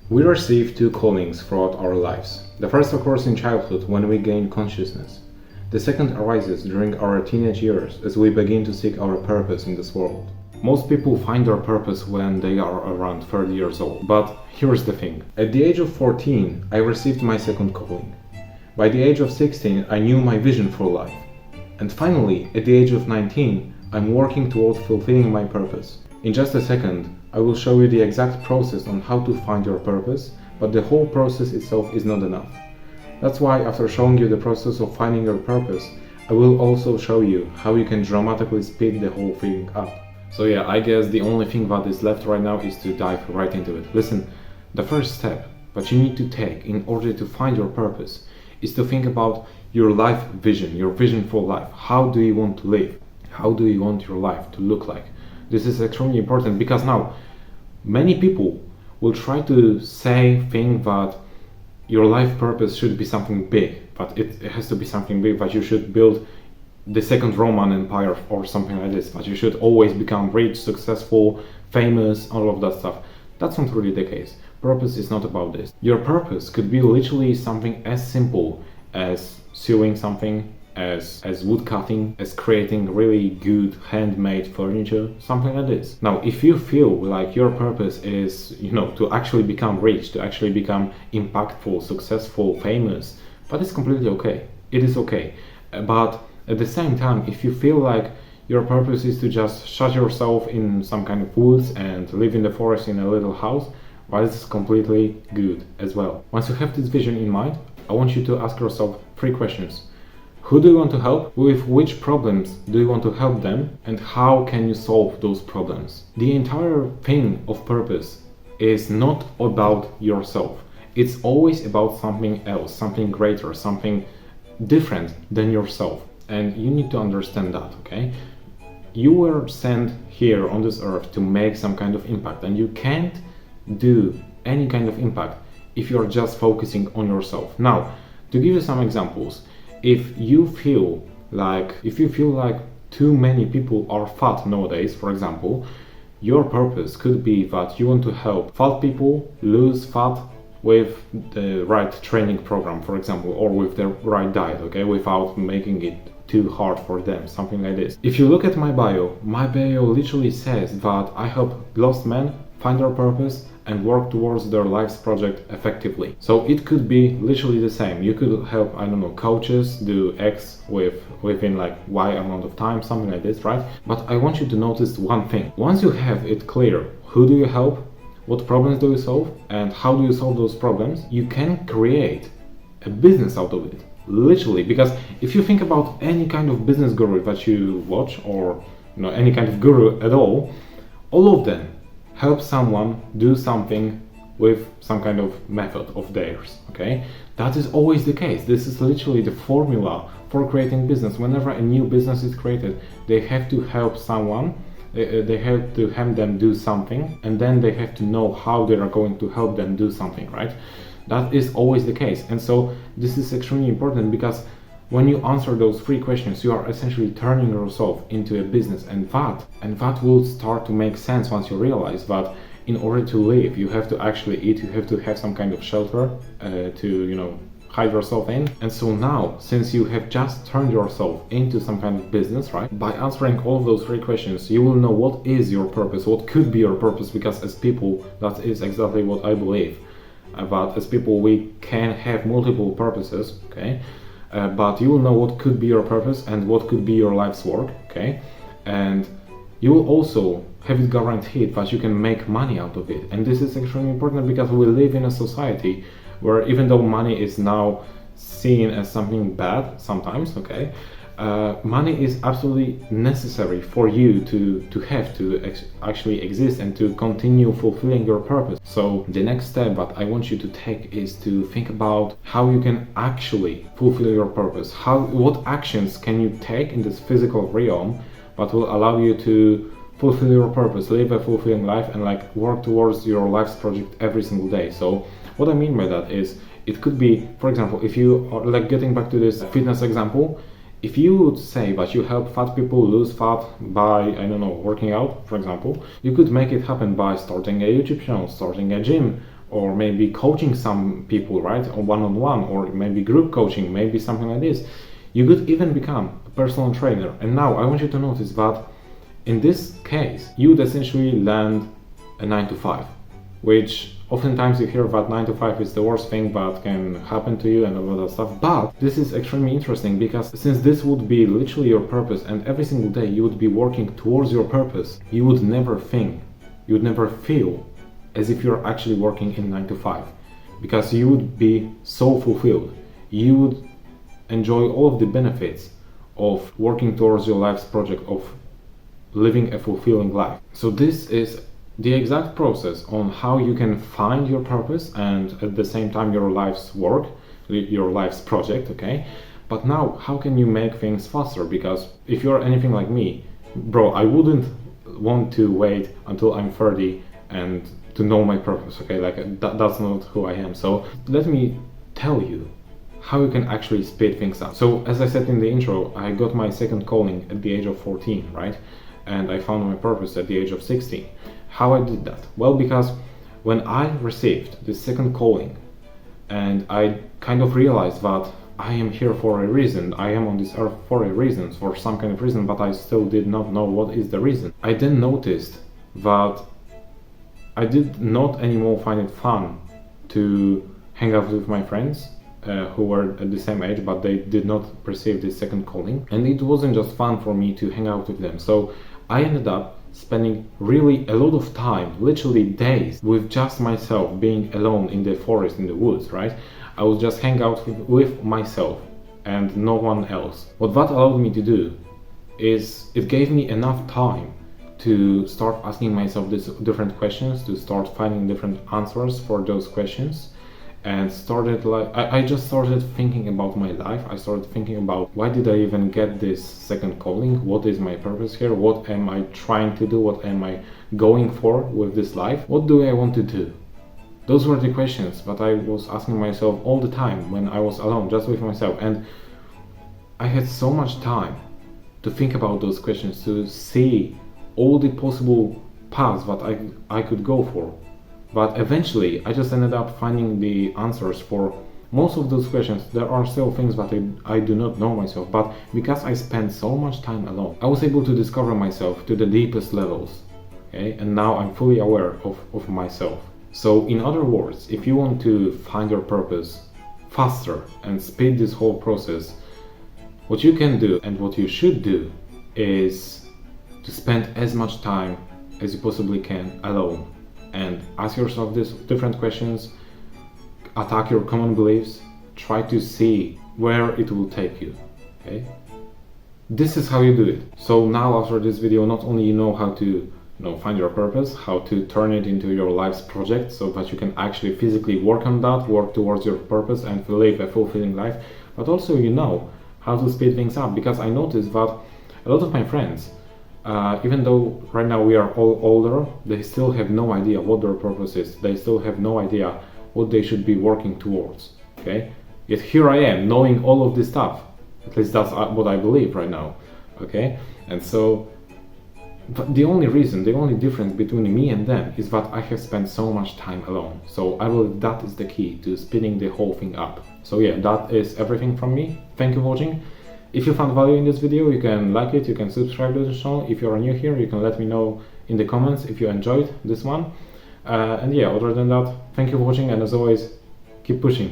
We receive two callings throughout our lives. The first occurs in childhood when we gain consciousness. The second arises during our teenage years as we begin to seek our purpose in this world. Most people find their purpose when they are around 30 years old. But here's the thing. At the age of 14, I received my second calling. By the age of 16, I knew my vision for life. And finally, at the age of 19, I'm working towards fulfilling my purpose. In just a second, I will show you the exact process on how to find your purpose, but the whole process itself is not enough. That's why after showing you the process of finding your purpose, I will also show you how you can dramatically speed the whole thing up. So yeah, I guess the only thing that is left right now is to dive right into it. Listen, the first step that you need to take in order to find your purpose is to think about your life vision, your vision for life. How do you want to live? How do you want your life to look like? This is extremely important because now many people will try to think that your life purpose should be something big, but it has to be something big, that you should build the second Roman Empire or something like this, that you should always become rich, successful, famous, all of that stuff. That's not really the case. Purpose is not about this. Your purpose could be literally something as simple as sewing something, as wood cutting, as creating really good handmade furniture, something like this. Now, if you feel like your purpose is, to actually become rich, to actually become impactful, successful, famous, but it's completely okay. It is okay. But at the same time, if you feel like your purpose is to just shut yourself in some kind of woods and live in the forest in a little house, well, it's completely good as well. Once you have this vision in mind, I want you to ask yourself 3 questions. Who do you want to help? With which problems do you want to help them? And how can you solve those problems? The entire thing of purpose is not about yourself. It's always about something else, something greater, something different than yourself. And you need to understand that, okay? You were sent here on this earth to make some kind of impact, and you can't do any kind of impact if you're just focusing on yourself. Now, to give you some examples, if you feel like too many people are fat nowadays, for example, your purpose could be that you want to help fat people lose fat with the right training program, for example, or with the right diet, okay, without making it too hard for them, something like this. If you look at my bio literally says that I help lost men find their purpose and work towards their life's project effectively. So it could be literally the same. You could help, coaches do X within Y amount of time, something like this, right? But I want you to notice one thing. Once you have it clear, who do you help, what problems do you solve, and how do you solve those problems, you can create a business out of it. Literally, because if you think about any kind of business guru that you watch, or any kind of guru at all of them help someone do something with some kind of method of theirs, okay? That is always the case. This is literally the formula for creating business. Whenever a new business is created, they have to help someone, they have to have them do something, and then they have to know how they are going to help them do something, right? That is always the case. And so this is extremely important, because when you answer those 3 questions, you are essentially turning yourself into a business, and that will start to make sense once you realize that in order to live, you have to actually eat, you have to have some kind of shelter to hide yourself in. And so now, since you have just turned yourself into some kind of business, right, by answering all of those 3 questions, you will know what is your purpose, what could be your purpose, because as people, that is exactly what I believe. But as people, we can have multiple purposes, okay? But you will know what could be your purpose and what could be your life's work, okay? And you will also have it guaranteed that you can make money out of it. And this is extremely important, because we live in a society where, even though money is now seen as something bad sometimes, okay, money is absolutely necessary for you to actually exist and to continue fulfilling your purpose. So the next step that I want you to take is to think about how you can actually fulfill your purpose. What actions can you take in this physical realm that will allow you to fulfill your purpose, live a fulfilling life, and work towards your life's project every single day. So what I mean by that is, it could be, for example, if you are getting back to this fitness example, if you would say that you help fat people lose fat by, working out, for example, you could make it happen by starting a YouTube channel, starting a gym, or maybe coaching some people, right, or one-on-one, or maybe group coaching, maybe something like this. You could even become a personal trainer. And now I want you to notice that in this case, you would essentially land a 9 to 5, which oftentimes you hear that 9 to 5 is the worst thing that can happen to you and all that stuff. But this is extremely interesting, because since this would be literally your purpose, and every single day you would be working towards your purpose, you would never think, you would never feel as if you're actually working in 9 to 5, because you would be so fulfilled. You would enjoy all of the benefits of working towards your life's project, of living a fulfilling life. So this is the exact process on how you can find your purpose and at the same time your life's work, your life's project, okay? But now, how can you make things faster? Because if you're anything like me, bro, I wouldn't want to wait until I'm 30 and to know my purpose, okay? Like that's not who I am. So let me tell you how you can actually speed things up. So as I said in the intro, I got my second calling at the age of 14, right? And I found my purpose at the age of 16. How I did that? Well, because when I received the second calling and I kind of realized that I am here for a reason, I am on this earth for a reason, for some kind of reason, but I still did not know what is the reason. I then noticed that I did not anymore find it fun to hang out with my friends who were at the same age, but they did not receive this second calling. And it wasn't just fun for me to hang out with them. So I ended up spending really a lot of time, literally days, with just myself, being alone in the forest, in the woods, right? I would just hang out with myself and no one else. What that allowed me to do is it gave me enough time to start asking myself these different questions, to start finding different answers for those questions, and started I just started thinking about my life. I started thinking about, why did I even get this second calling? What is my purpose here? What am I trying to do? What am I going for with this life? What do I want to do? Those were the questions that I was asking myself all the time when I was alone, just with myself. And I had so much time to think about those questions, to see all the possible paths that I could go for. But eventually, I just ended up finding the answers for most of those questions. There are still things that I do not know myself, but because I spent so much time alone, I was able to discover myself to the deepest levels, okay? And now I'm fully aware of myself. So in other words, if you want to find your purpose faster and speed this whole process, what you can do and what you should do is to spend as much time as you possibly can alone, and ask yourself these different questions, attack your common beliefs, try to see where it will take you, okay? This is how you do it. So now after this video, not only you know how to find your purpose, how to turn it into your life's project so that you can actually physically work on that, work towards your purpose and live a fulfilling life, but also you know how to speed things up. Because I noticed that a lot of my friends, even though right now we are all older, they still have no idea what their purpose is. They still have no idea what they should be working towards, okay? Yet here I am, knowing all of this stuff. At least that's what I believe right now, okay? And so, but the only difference between me and them is that I have spent so much time alone. So I believe that is the key to speeding the whole thing up. So yeah, that is everything from me. Thank you for watching. If you found value in this video, you can like it, you can subscribe to the channel. If you are new here, you can let me know in the comments if you enjoyed this one. And yeah, other than that, thank you for watching, and as always, keep pushing.